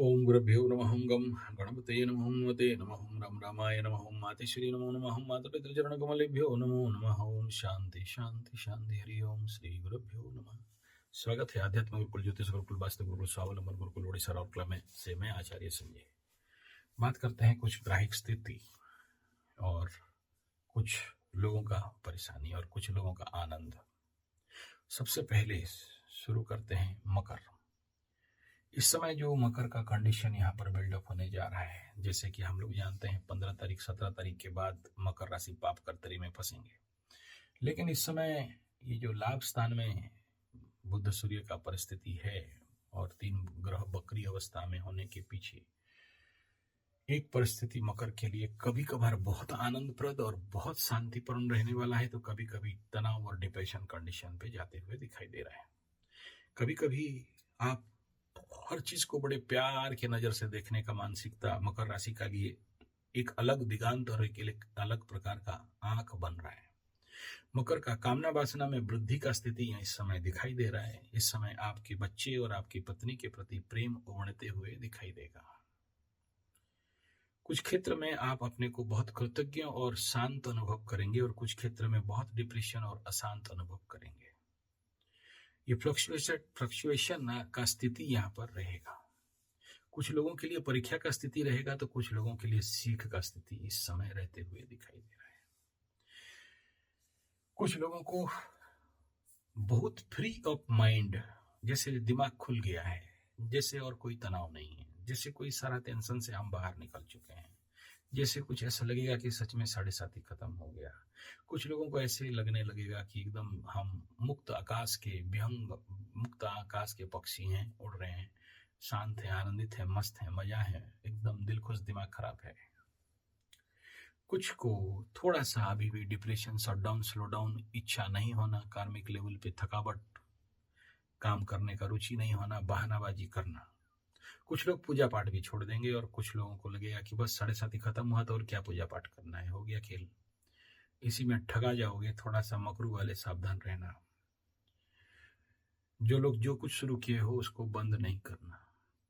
ओम गुरुभ्यो नमः गं गणपतये नमः मते नमः रं रामाय नमः मातेश्वरी नमो नमः मातपितृचरणकमलेभ्यो नमो नमः ओम शांति शांति शांति हरि ओम श्री गुरुभ्यो नमः। स्वागत है आध्यात्म गुरुकुल ज्योतिष गुरुकुल वास्तु गुरुकुल स्वावलंबन गुरुकुल ओडिशा राउरकेला में से मैं आचार्य संजय। बात करते हैं कुछ ग्राहिक स्थिति और कुछ लोगों का परेशानी और कुछ लोगों का आनंद। सबसे पहले शुरू करते हैं मकर। इस समय जो मकर का कंडीशन यहाँ पर बिल्डअप होने जा रहा है, जैसे कि हम लोग जानते हैं 15 तारीख 17 तारीख के बाद मकर राशि पाप कर्तरी में फंसेंगे। लेकिन इस समय ये जो लाभ स्थान में बुध सूर्य का परिस्थिति है और 3 ग्रह बकरी अवस्था में होने के पीछे एक परिस्थिति मकर के लिए कभी कभार बहुत आनंदप्रद और बहुत शांतिपूर्ण रहने वाला है, तो कभी कभी तनाव और डिप्रेशन कंडीशन पे जाते हुए दिखाई दे रहा है। कभी कभी आप हर चीज को बड़े प्यार के नजर से देखने का मानसिकता मकर राशि का लिए एक अलग दिगांत और एक अलग प्रकार का आंख बन रहा है। मकर का कामना वासना में वृद्धि का स्थिति इस समय दिखाई दे रहा है। इस समय आपके बच्चे और आपकी पत्नी के प्रति प्रेम उमड़ते हुए दिखाई देगा। कुछ क्षेत्र में आप अपने को बहुत कृतज्ञ और शांत अनुभव करेंगे और कुछ क्षेत्र में बहुत डिप्रेशन और अशांत अनुभव करेंगे। ये फ्लक्चुएशन का स्थिति यहाँ पर रहेगा। कुछ लोगों के लिए परीक्षा का स्थिति रहेगा तो कुछ लोगों के लिए सीख का स्थिति इस समय रहते हुए दिखाई दे रहा है। कुछ लोगों को बहुत फ्री ऑफ माइंड, जैसे दिमाग खुल गया है, जैसे और कोई तनाव नहीं है, जैसे कोई सारा टेंशन से हम बाहर निकल चुके हैं, जैसे कुछ ऐसा लगेगा कि सच में 7:30 खत्म हो गया। कुछ लोगों को ऐसे लगने लगेगा कि एकदम हम मुक्त आकाश के विहंग, मुक्त आकाश के पक्षी हैं, उड़ रहे हैं, शांत है, आनंदित है, मस्त है, मजा है, एकदम दिल खुश, दिमाग खराब है। कुछ को थोड़ा सा अभी भी डिप्रेशन, शटडाउन, स्लो डाउन, इच्छा नहीं होना, कार्मिक लेवल पे थकावट, काम करने का रुचि नहीं होना, बहानाबाजी करना। कुछ लोग पूजा पाठ भी छोड़ देंगे और कुछ लोगों को लगेगा कि बस 7:30 खत्म हुआ तो और क्या पूजा पाठ करना है, हो गया खेल। इसी में ठगा जाओगे। थोड़ा सा मकरू वाले सावधान रहना। जो लोग जो कुछ शुरू किए हो उसको बंद नहीं करना।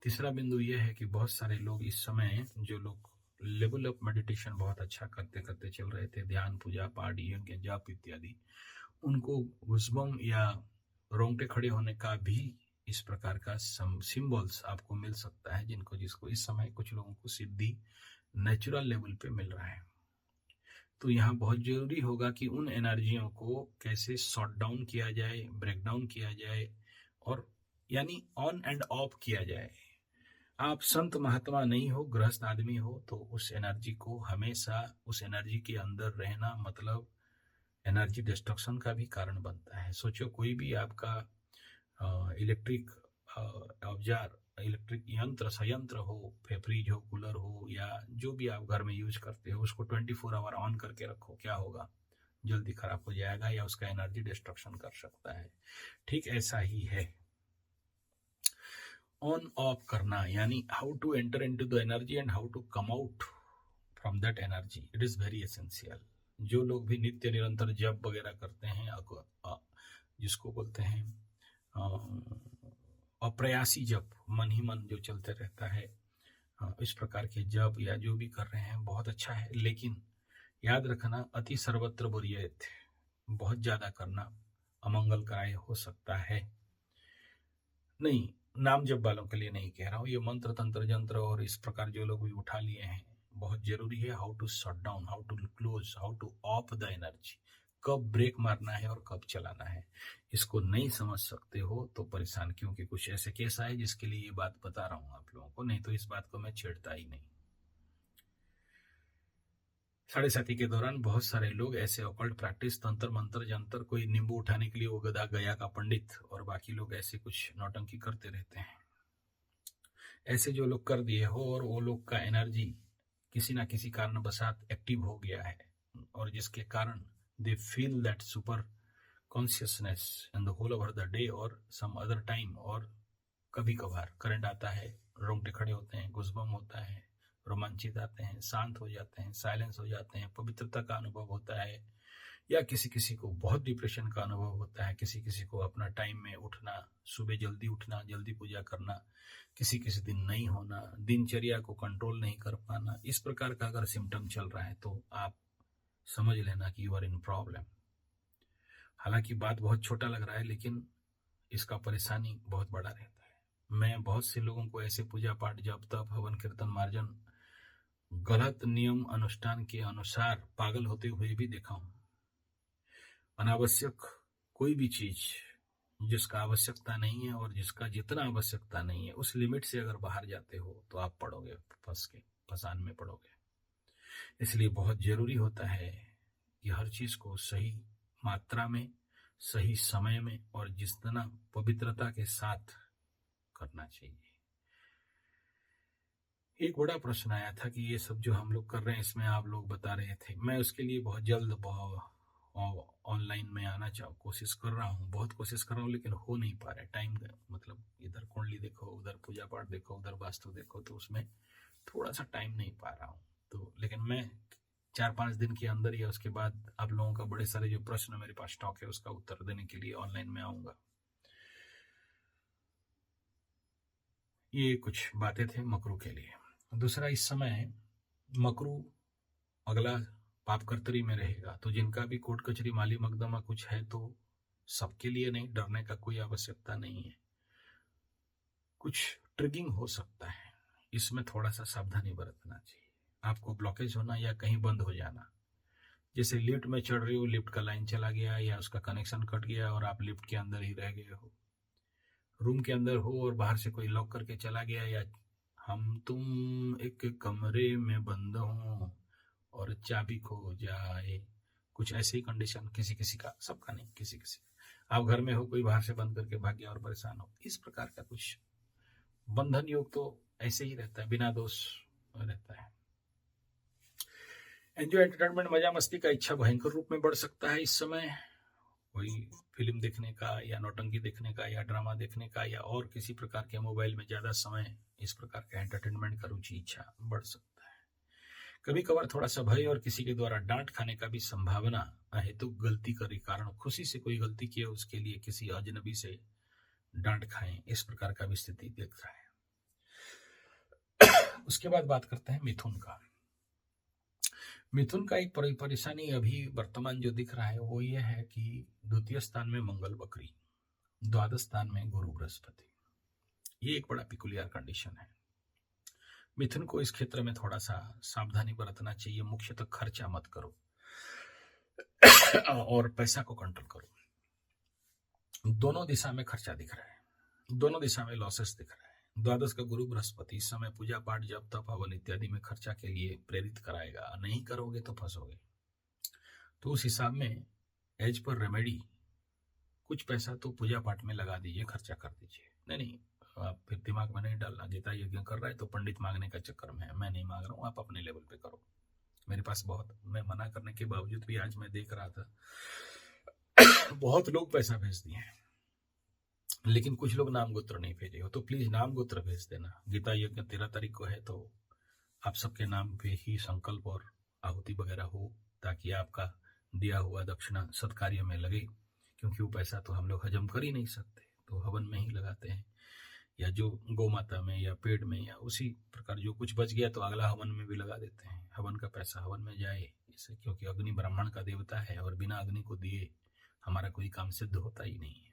तीसरा बिंदु यह है कि बहुत सारे लोग इस समय, जो लोग लेवल ऑफ मेडिटेशन बहुत अच्छा करते करते चल रहे थे, ध्यान, पूजा पाठ, यज्ञ, जाप इत्यादि, उनको गुस्बम या रोंगटे खड़े होने का भी इस प्रकार का सिंबल्स आपको मिल सकता है, जिसको इस समय कुछ लोगों को सिद्धि नेचुरल लेवल पे मिल रहा है। तो यहाँ बहुत जरूरी होगा कि उन एनर्जियों को कैसे शॉट डाउन किया जाए, ब्रेक डाउन किया जाए, और यानी ऑन एंड ऑफ किया जाए। आप संत महात्मा नहीं हो, गृहस्थ आदमी हो, तो उस एनर्जी को हमेशा, उस एनर्जी के अंदर रहना मतलब एनर्जी डिस्ट्रक्शन का भी कारण बनता है। सोचो, कोई भी आपका इलेक्ट्रिक औजार, इलेक्ट्रिक यंत्र, संयंत्र हो, फ्रिज हो, कूलर हो, या जो भी आप घर में यूज करते हो, उसको 24 आवर ऑन करके रखो, क्या होगा? जल्दी खराब हो जाएगा या उसका एनर्जी डिस्ट्रक्शन कर सकता है। ठीक ऐसा ही है ऑन ऑफ करना, यानी how to enter into the energy and how to come out from that energy, it is very essential. जो लोग भी नित्य निरंतर जप वगैरह करते हैं, जिसको बोलते हैं अप्रयासी जप, मन ही मन जो चलते रहता है, इस प्रकार के जप या जो भी कर रहे हैं बहुत अच्छा है। लेकिन याद रखना, अति सर्वत्र बुर्येत, बहुत ज्यादा करना अमंगलकारी हो सकता है। नहीं, नाम जप वालों के लिए नहीं कह रहा हूँ, ये मंत्र तंत्र यंत्र और इस प्रकार जो लोग भी उठा लिए हैं, बहुत जरूरी है how to shut down, how to close, how to off the energy, कब ब्रेक मारना है और कब चलाना है। इसको नहीं समझ सकते हो तो परेशान, क्योंकि कुछ ऐसे केस आए जिसके लिए ये बात बता रहा हूँ आप लोगों को, नहीं तो इस बात को मैं छेड़ता ही नहीं। 7:30 के दौरान बहुत सारे लोग ऐसे ऑकल्ट प्रैक्टिस, तंत्र मंत्र यंत्र, कोई नींबू उठाने के लिए वो गधा गया का पंडित, और बाकी लोग ऐसे कुछ नौटंकी करते रहते हैं। ऐसे जो लोग कर दिए हो और वो लोग का एनर्जी किसी ना किसी कारण बसात एक्टिव हो गया है, और जिसके कारण they feel that super consciousness in the whole over the day और सम अदर टाइम, और कभी कभार करंट आता है, रोंगटे खड़े होते हैं, गुस्बम होता है, रोमांचित आते हैं, शांत हो जाते हैं, साइलेंस हो जाते हैं, पवित्रता का अनुभव होता है, या किसी किसी को बहुत डिप्रेशन का अनुभव होता है, किसी किसी को अपना टाइम में उठना, सुबह जल्दी उठना, जल्दी पूजा करना, किसी किसी दिन नहीं होना, दिनचर्या को कंट्रोल नहीं कर पाना, इस प्रकार का अगर सिम्टम चल रहा है तो आप समझ लेना कि यू आर इन प्रॉब्लम। हालांकि बात बहुत छोटा लग रहा है, लेकिन इसका परेशानी बहुत बड़ा रहता है। मैं बहुत से लोगों को ऐसे पूजा पाठ, जप तप, हवन कीर्तन मार्जन, गलत नियम अनुष्ठान के अनुसार पागल होते हुए भी देखा हूं। अनावश्यक कोई भी चीज जिसका आवश्यकता नहीं है और जिसका जितना आवश्यकता नहीं है, उस लिमिट से अगर बाहर जाते हो तो आप पड़ोगे, फसान में पड़ोगे। इसलिए बहुत जरूरी होता है कि हर चीज को सही मात्रा में, सही समय में और जितना पवित्रता के साथ करना चाहिए। एक बड़ा प्रश्न आया था कि ये सब जो हम लोग कर रहे हैं इसमें आप लोग बता रहे थे, मैं उसके लिए बहुत जल्द ऑनलाइन में आना कोशिश कर रहा हूँ, बहुत कोशिश कर रहा हूँ, लेकिन हो नहीं पा रहा है। टाइम मतलब इधर कुंडली देखो, उधर पूजा पाठ देखो, उधर वास्तु देखो, तो उसमें थोड़ा सा टाइम नहीं पा रहा हूँ। तो लेकिन मैं 4-5 दिन के अंदर या उसके बाद आप लोगों का बड़े सारे जो प्रश्न मेरे पास स्टॉक है उसका उत्तर देने के लिए ऑनलाइन में आऊंगा। ये कुछ बातें थे मकरू के लिए। दूसरा, इस समय मकरू अगला पाप कर्तरी में रहेगा, तो जिनका भी कोर्ट कचहरी माली मकदमा कुछ है तो सबके लिए नहीं, डरने का कोई आवश्यकता नहीं है। कुछ ट्रिगिंग हो सकता है, इसमें थोड़ा सा सावधानी बरतना चाहिए। आपको ब्लॉकेज होना या कहीं बंद हो जाना, जैसे लिफ्ट में चढ़ रही हो, लिफ्ट का लाइन चला गया या उसका कनेक्शन कट गया और आप लिफ्ट के अंदर ही रह गए हो, रूम के अंदर हो और बाहर से कोई लॉक करके चला गया, या हम तुम एक कमरे में बंद हो और चाबी खो जाए, कुछ ऐसे ही कंडीशन किसी किसी का, सबका नहीं, किसी किसी का। आप घर में हो, कोई बाहर से बंद करके भाग गया और परेशान हो, इस प्रकार का कुछ बंधन योग तो ऐसे ही रहता है, बिना दोष रहता है। एंजॉय एंटरटेनमेंट, मजा मस्ती का इच्छा भयंकर रूप में बढ़ सकता है इस समय। कोई फिल्म देखने का या नौटंकी देखने का या ड्रामा देखने का या और किसी प्रकार के मोबाइल में ज्यादा समय, इस प्रकार का एंटरटेनमेंट का रुचि इच्छा बढ़ सकता है। कभी कभार थोड़ा सा भय और किसी के द्वारा डांट खाने का भी संभावना अहेतु गलती के कारण, खुशी से कोई गलती किया उसके लिए किसी अजनबी से डांट खाएं, इस प्रकार का भी स्थिति देख रहा है। उसके बाद बात करते हैं मिथुन का। मिथुन का एक परेशानी अभी वर्तमान जो दिख रहा है वो ये है कि द्वितीय स्थान में मंगल वक्री, द्वादश स्थान में गुरु बृहस्पति, ये एक बड़ा पिकुलियर कंडीशन है। मिथुन को इस क्षेत्र में थोड़ा सा सावधानी बरतना चाहिए। मुख्यतः खर्चा मत करो और पैसा को कंट्रोल करो। दोनों दिशा में खर्चा दिख रहा है, दोनों दिशा में लॉसेस दिख रहा है। द्वादश का गुरु बृहस्पति इस समय पूजा पाठ, जप तप, हवन इत्यादि में खर्चा के लिए प्रेरित कराएगा। नहीं करोगे तो फंसोगे। तो उस हिसाब में एज पर रेमेडी कुछ पैसा तो पूजा पाठ में लगा दीजिए, खर्चा कर दीजिए। नहीं, आप फिर दिमाग में नहीं डालना गीता यज्ञ कर रहा है तो पंडित मांगने का चक्कर में है, मैं नहीं मांग रहा हूँ, आप अपने लेवल पे करो। मेरे पास बहुत, मैं मना करने के बावजूद भी आज मैं देख रहा था बहुत लोग पैसा भेज दिए हैं, लेकिन कुछ लोग नाम गोत्र नहीं भेजे हो, तो प्लीज नाम गोत्र भेज देना। गीता यज्ञ 13 तारीख को है, तो आप सबके नाम पे ही संकल्प और आहुति वगैरह हो, ताकि आपका दिया हुआ दक्षिणा सत्कार्य में लगे, क्योंकि वो पैसा तो हम लोग हजम कर ही नहीं सकते, तो हवन में ही लगाते हैं, या जो गौ माता में या पेड़ में, या उसी प्रकार जो कुछ बच गया तो अगला हवन में भी लगा देते हैं। हवन का पैसा हवन में जाए, इससे, क्योंकि अग्नि ब्राह्मण का देवता है और बिना अग्नि को दिए हमारा कोई काम सिद्ध होता ही नहीं है।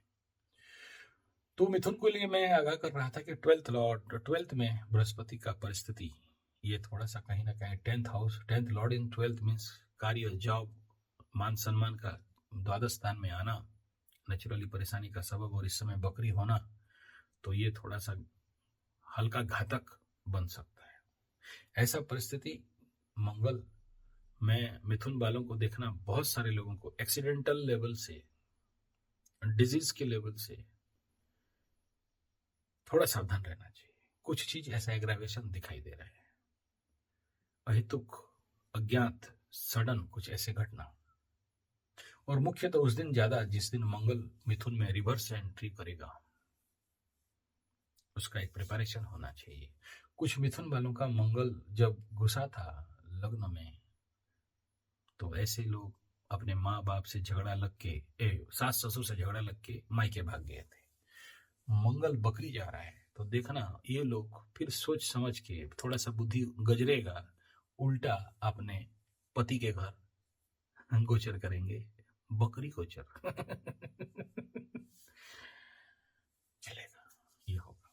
तो मिथुन के लिए मैं आगाह कर रहा था कि 12th में बृहस्पति का परिस्थिति ये थोड़ा सा कहीं ना कहीं 10th लॉर्ड इन 12th मीन्स कार्य, जॉब, मान सम्मान का द्वादश स्थान में आना नेचुरली परेशानी का सबब, और इस समय बकरी होना, तो ये थोड़ा सा हल्का घातक बन सकता है। ऐसा परिस्थिति मंगल में मिथुन वालों को देखना, बहुत सारे लोगों को एक्सीडेंटल लेवल से, डिजीज के लेवल से थोड़ा सावधान रहना चाहिए। कुछ चीज ऐसा एग्रावेशन दिखाई दे रहा है, अहितुक, अज्ञात, सडन कुछ ऐसे घटना, और मुख्यतः उस दिन ज्यादा जिस दिन मंगल मिथुन में रिवर्स एंट्री करेगा, उसका एक प्रिपरेशन होना चाहिए। कुछ मिथुन वालों का मंगल जब घुसा था लग्न में, तो ऐसे लोग अपने माँ बाप से झगड़ा लग के, सास ससुर से झगड़ा लग के मायके भाग गए थे। मंगल बकरी जा रहा है, तो देखना ये लोग फिर सोच समझ के थोड़ा सा बुद्धि गजरेगा, उल्टा अपने पति के घर गोचर करेंगे, बकरी गोचर चलेगा, ये होगा।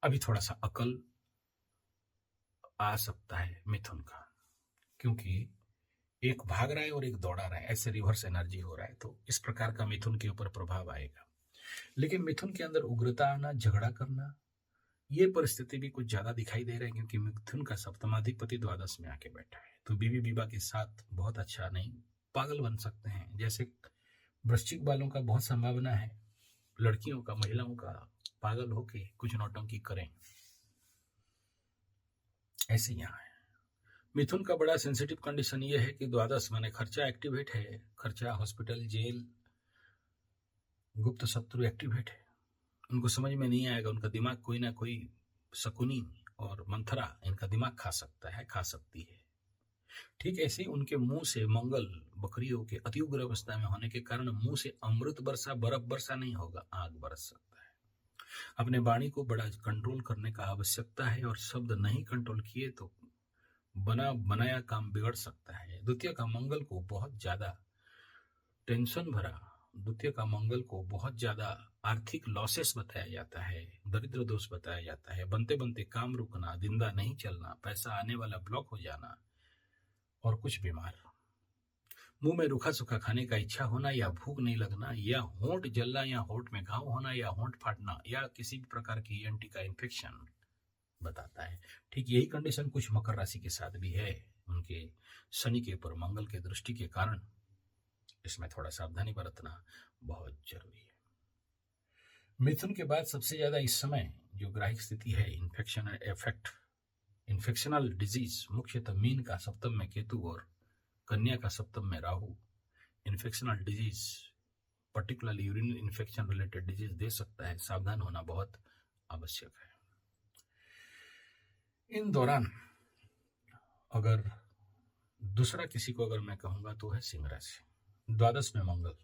अभी थोड़ा सा अकल आ सकता है मिथुन का, क्योंकि एक भाग रहा है और एक दौड़ा रहा है, ऐसे रिवर्स एनर्जी हो रहा है, तो इस प्रकार का मिथुन के ऊपर प्रभाव आएगा। लेकिन मिथुन के अंदर उग्रता आना, झगड़ा करना, ये परिस्थिति भी कुछ ज्यादा दिखाई दे रहा है, क्योंकि मिथुन का सप्तमाधिपति द्वादश में आके बैठा है, तो बीवी विवाह के साथ बहुत अच्छा नहीं, पागल बन सकते हैं। जैसे वृश्चिक वालों का बहुत संभावना है, लड़कियों का, महिलाओं का पागल होके कुछ नौटंकी करें, ऐसे यहाँ है। मिथुन का बड़ा सेंसिटिव कंडीशन ये है कि द्वादश माने खर्चा एक्टिवेट है, खर्चा, हॉस्पिटल, जेल, गुप्त शत्रु एक्टिवेट है। उनको समझ में नहीं आएगा, उनका दिमाग कोई ना कोई शकुनी और मंथरा इनका दिमाग खा सकता है, खा सकती है। ठीक ऐसे ही उनके मुंह से मंगल बकरियों के अति उग्र अवस्था में होने के कारण मुंह से अमृत वर्षा, बर्फ वर्षा नहीं होगा, आग बरस सकता है। अपने वाणी को बड़ा कंट्रोल करने का आवश्यकता है, और शब्द नहीं कंट्रोल किए तो बनाया काम बिगड़ सकता है। द्वितीय का मंगल को बहुत ज्यादा टेंशन भरा, द्वितीय का मंगल को बहुत ज्यादा आर्थिक लॉसेस बताया जाता है, दरिद्र दोष बताया जाता है, बनते बनते काम रुकना, जिंदा नहीं चलना, पैसा आने वाला ब्लॉक हो जाना, और कुछ बीमार, मुंह में रूखा सूखा खाने का इच्छा होना, या भूख नहीं लगना, या होंठ जलना, या होंठ में घाव होना, या होंठ फाटना, या किसी भी प्रकार की ईएनटी का इन्फेक्शन बताता है। ठीक यही कंडीशन कुछ मकर राशि के साथ भी है, उनके शनि के ऊपर मंगल के दृष्टि के कारण इसमें थोड़ा सावधानी बरतना बहुत जरूरी है। मिथुन के बाद सबसे ज्यादा इस समय जो ग्राहिक स्थिति है, इन्फेक्शन इफेक्ट, इन्फेक्शनल डिजीज, मुख्यतः मीन का सप्तम में केतु और कन्या का सप्तम में Rahu infectional disease, particularly urinary infection related disease दे सकता है, सावधान होना बहुत आवश्यक है। इन दौरान अगर दूसरा किसी को अगर मैं कहूंगा तो है सिंह राशि, द्वादश में मंगल।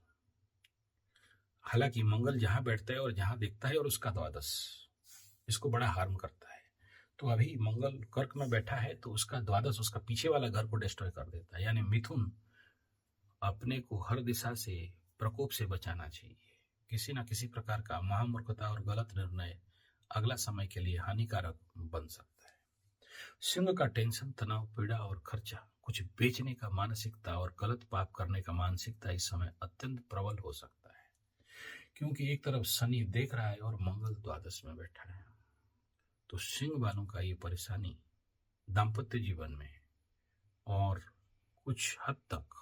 हालांकि मंगल जहां बैठता है और जहां देखता है और उसका द्वादश इसको बड़ा हार्म करता है, तो अभी मंगल कर्क में बैठा है तो उसका द्वादश उसका पीछे वाला घर को डिस्ट्रॉय कर देता है। यानी मिथुन अपने को हर दिशा से प्रकोप से बचाना चाहिए। किसी ना किसी प्रकार का महामूर्खता और गलत निर्णय अगला समय के लिए हानिकारक बन सकता है। सिंह का टेंशन, तनाव, पीड़ा और खर्चा, कुछ बेचने का मानसिकता और गलत पाप करने का मानसिकता इस समय अत्यंत प्रबल हो सकता है, क्योंकि एक तरफ शनि देख रहा है और मंगल द्वादश में बैठा है। तो सिंह वालों का ये परेशानी दाम्पत्य जीवन में और कुछ हद तक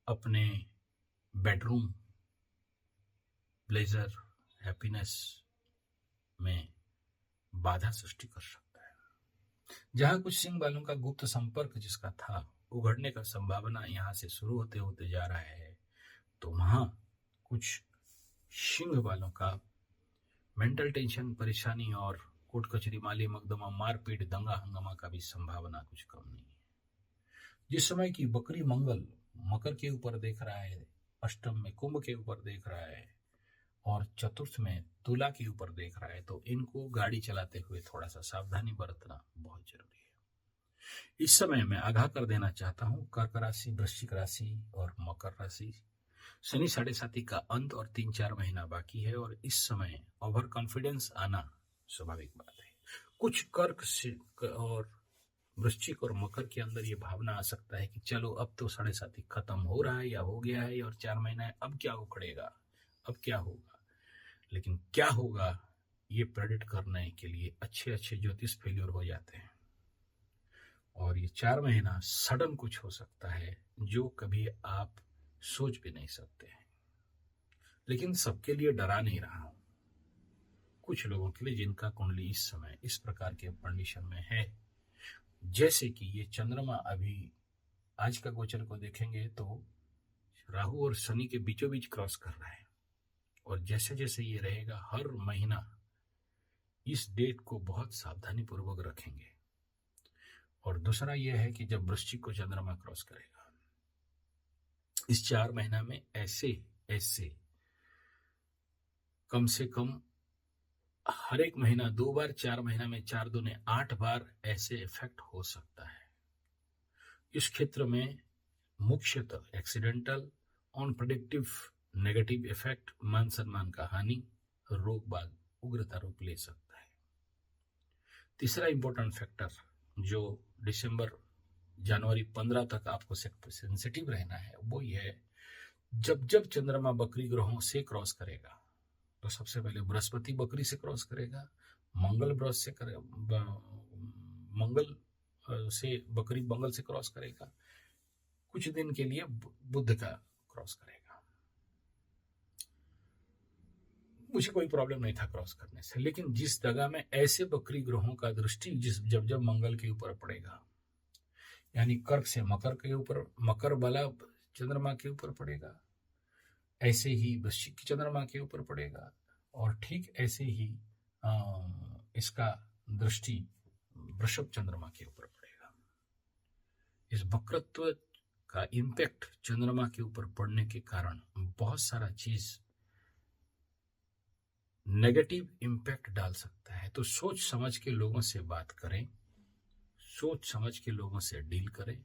अपने बेडरूम, प्लेजर, हैप्पीनेस में बाधा सृष्टि कर सकता है। जहां कुछ सिंह वालों का गुप्त संपर्क जिसका था उघड़ने का संभावना यहां से शुरू होते होते जा रहा है, तो वहां कुछ सिंह वालों का मेंटल टेंशन, परेशानी और कोर्ट कचहरी, माली मकदमा, मारपीट, दंगा हंगामा का भी संभावना कुछ कम नहीं है। जिस समय की बकरी मंगल मकर के ऊपर देख रहा है, अष्टम में कुंभ के ऊपर देख रहा है और चतुर्थ में तुला के ऊपर देख रहा है, तो इनको गाड़ी चलाते हुए थोड़ा सा सावधानी बरतना बहुत जरूरी है। इस समय मैं आगाह कर देना चाहता हूं, कर्क राशि, वृश्चिक राशि और मकर राशि, शनि 7.5 का अंत और 3-4 महीना बाकी है, और इस समय ओवर कॉन्फिडेंस आना स्वाभाविक बात है। कुछ कर्क और वृश्चिक और मकर के अंदर ये भावना आ सकता है कि चलो अब तो 7.5 खत्म हो रहा है या हो गया है और 4 महीना है, अब क्या उखड़ेगा, अब क्या होगा। लेकिन क्या होगा ये प्रेडिक्ट करने के लिए अच्छे अच्छे ज्योतिष फेल्योर हो जाते हैं, और ये 4 महीना सडन कुछ हो सकता है जो कभी आप सोच भी नहीं सकते हैं। लेकिन सबके लिए डरा नहीं रहा हूं, कुछ लोगों के लिए जिनका कुंडली इस समय इस प्रकार के कंडीशन में है, जैसे कि ये चंद्रमा अभी आज का गोचर को देखेंगे तो राहु और शनि के बीचों बीच क्रॉस कर रहा है, और जैसे जैसे ये रहेगा हर महीना इस डेट को बहुत सावधानी पूर्वक रखेंगे। और दूसरा यह है कि जब वृश्चिक को चंद्रमा क्रॉस करेगा इस 4 महीना में ऐसे कम से कम हर एक महीना 2 बार, 4 महीना में 4 दूने 8 बार ऐसे इफेक्ट हो सकता है। इस क्षेत्र में मुख्यतः एक्सीडेंटल, अनप्रेडिक्टिव नेगेटिव इफेक्ट, मान सम्मान का हानि, रोग बाद उग्रता रूप ले सकता है। तीसरा इंपॉर्टेंट फैक्टर जो दिसंबर जनवरी 15 तक आपको सेंसिटिव रहना है वो ये है, जब चंद्रमा बकरी ग्रहों से क्रॉस करेगा तो सबसे पहले बृहस्पति बकरी से क्रॉस करेगा, मंगल से बकरी मंगल से क्रॉस करेगा, कुछ दिन के लिए बुध का क्रॉस करेगा। मुझे कोई प्रॉब्लम नहीं था क्रॉस करने से, लेकिन जिस जगह में ऐसे बकरी ग्रहों का दृष्टि जब मंगल के ऊपर पड़ेगा, यानी कर्क से मकर के ऊपर, मकर वाला चंद्रमा के ऊपर पड़ेगा, ऐसे ही वृश्चिक की चंद्रमा के ऊपर पड़ेगा, और ठीक ऐसे ही इसका दृष्टि वृषभ चंद्रमा के ऊपर पड़ेगा। इस वक्रत्व का इम्पैक्ट चंद्रमा के ऊपर पड़ने के कारण बहुत सारा चीज नेगेटिव इम्पैक्ट डाल सकता है। तो सोच समझ के लोगों से बात करें, सोच समझ के लोगों से डील करें,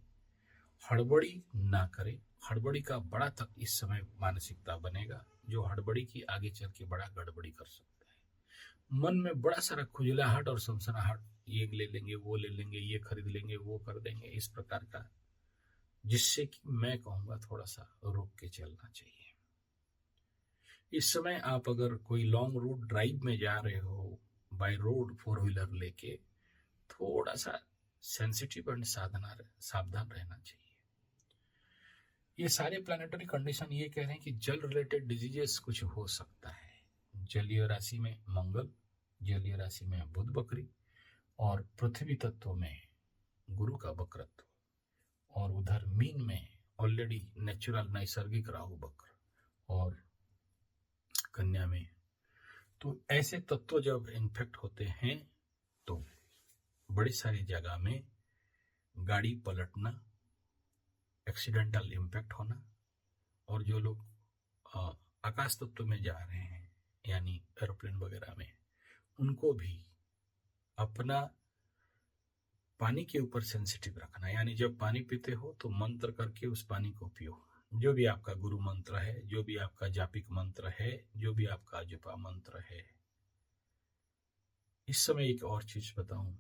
हड़बड़ी ना करें। हड़बड़ी का बड़ा तक इस समय मानसिकता बनेगा जो हड़बड़ी की आगे चल के बड़ा गड़बड़ी कर सकता है। मन में बड़ा सारा खुजलाहट और सनसनाहट, ये ले लेंगे, वो ले लेंगे, ये खरीद लेंगे, वो कर देंगे, इस प्रकार का, जिससे कि मैं कहूँगा थोड़ा सा रोक के चलना चाहिए। इस समय आप अगर कोई लॉन्ग रूट ड्राइव में जा रहे हो बाय रोड 4 व्हीलर लेके, थोड़ा सा सेंसिटिव एंड सावधान रहना चाहिए। ये सारे प्लानिटरी कंडीशन ये कह रहे हैं कि जल रिलेटेड डिजीजेस कुछ हो सकता है। जलीय राशि में मंगल, जलीय राशि में बुध बकरी, और पृथ्वी तत्व में गुरु का वक्रत्व, और उधर मीन में ऑलरेडी नेचुरल नैसर्गिक राहु वक्र, और कन्या में। तो ऐसे तत्व जब इन्फेक्ट होते हैं तो बड़ी सारी जगह में गाड़ी पलटना, एक्सीडेंटल इम्पैक्ट होना, और जो लोग आकाश तत्व में जा रहे हैं यानी एरोप्लेन वगैरह में, उनको भी अपना पानी के ऊपर सेंसिटिव रखना। यानी जब पानी पीते हो तो मंत्र करके उस पानी को पियो। जो भी आपका गुरु मंत्र है, जो भी आपका जापिक मंत्र है, जो भी आपका जपा मंत्र है। इस समय एक और चीज बताऊं,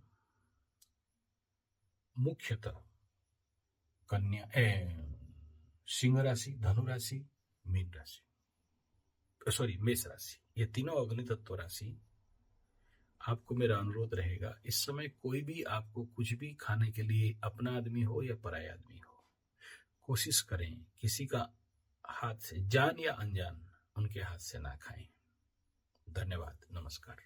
मुख्यतः कन्या, सिंह राशि, धनु राशि, मीन राशि, मेष राशि, ये तीनों अग्नि तत्व राशि, आपको मेरा अनुरोध रहेगा इस समय कोई भी आपको कुछ भी खाने के लिए, अपना आदमी हो या पराया आदमी हो, कोशिश करें किसी का हाथ से, जान या अनजान, उनके हाथ से ना खाएं। धन्यवाद, नमस्कार।